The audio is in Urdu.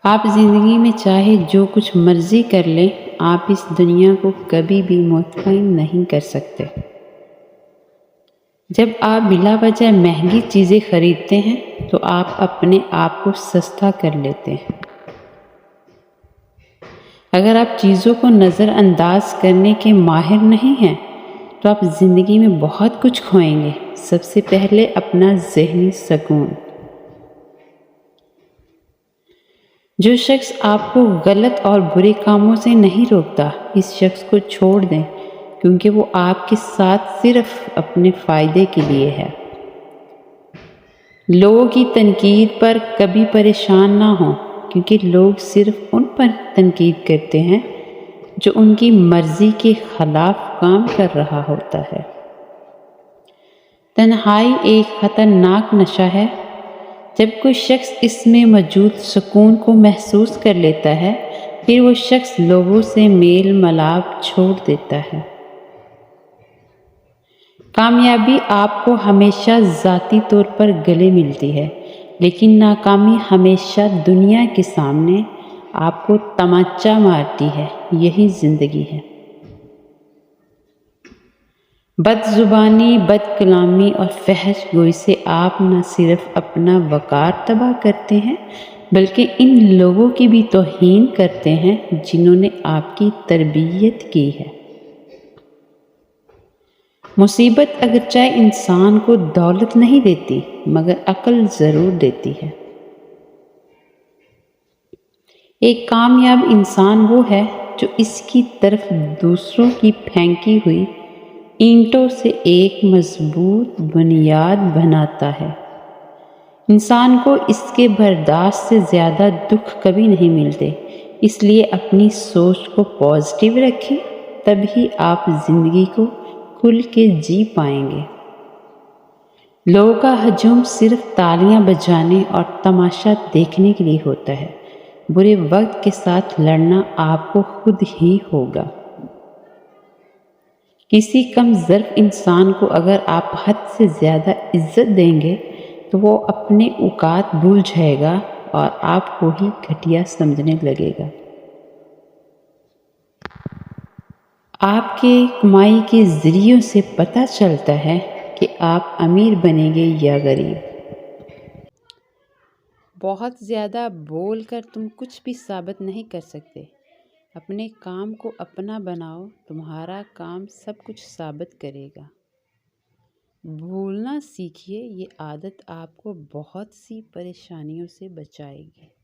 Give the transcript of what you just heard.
آپ زندگی میں چاہے جو کچھ مرضی کر لیں، آپ اس دنیا کو کبھی بھی مطمئن نہیں کر سکتے۔ جب آپ بلا وجہ مہنگی چیزیں خریدتے ہیں تو آپ اپنے آپ کو سستا کر لیتے ہیں۔ اگر آپ چیزوں کو نظر انداز کرنے کے ماہر نہیں ہیں تو آپ زندگی میں بہت کچھ کھوئیں گے۔ سب سے پہلے اپنا ذہنی سکون۔ جو شخص آپ کو غلط اور برے کاموں سے نہیں روکتا، اس شخص کو چھوڑ دیں، کیونکہ وہ آپ کے ساتھ صرف اپنے فائدے کے لیے ہے۔ لوگوں کی تنقید پر کبھی پریشان نہ ہوں، کیونکہ لوگ صرف ان پر تنقید کرتے ہیں جو ان کی مرضی کے خلاف کام کر رہا ہوتا ہے۔ تنہائی ایک خطرناک نشہ ہے۔ جب کوئی شخص اس میں موجود سکون کو محسوس کر لیتا ہے، پھر وہ شخص لوگوں سے میل ملاپ چھوڑ دیتا ہے۔ کامیابی آپ کو ہمیشہ ذاتی طور پر گلے ملتی ہے، لیکن ناکامی ہمیشہ دنیا کے سامنے آپ کو تمانچہ مارتی ہے۔ یہی زندگی ہے۔ بد زبانی، بد کلامی اور فحش گوئی سے آپ نہ صرف اپنا وقار تباہ کرتے ہیں بلکہ ان لوگوں کی بھی توہین کرتے ہیں جنہوں نے آپ کی تربیت کی ہے۔ مصیبت اگرچہ انسان کو دولت نہیں دیتی مگر عقل ضرور دیتی ہے۔ ایک کامیاب انسان وہ ہے جو اس کی طرف دوسروں کی پھینکی ہوئی اینٹوں سے ایک مضبوط بنیاد بناتا ہے۔ انسان کو اس کے برداشت سے زیادہ دکھ کبھی نہیں ملتے، اس لیے اپنی سوچ کو پازیٹیو رکھیں، تبھی آپ زندگی کو کھل کے جی پائیں گے۔ لوگوں کا ہجوم صرف تالیاں بجانے اور تماشا دیکھنے کے لیے ہوتا ہے۔ برے وقت کے ساتھ لڑنا آپ کو خود ہی ہوگا۔ کسی کم ظرف انسان کو اگر آپ حد سے زیادہ عزت دیں گے تو وہ اپنے اوقات بھول جائے گا اور آپ کو ہی گھٹیا سمجھنے لگے گا۔ آپ کے کمائی کے ذریعوں سے پتہ چلتا ہے کہ آپ امیر بنیں گے یا غریب۔ بہت زیادہ بول کر تم کچھ بھی ثابت نہیں کر سکتے۔ اپنے کام کو اپنا بناؤ، تمہارا کام سب کچھ ثابت کرے گا۔ بھولنا سیکھیے، یہ عادت آپ کو بہت سی پریشانیوں سے بچائے گی۔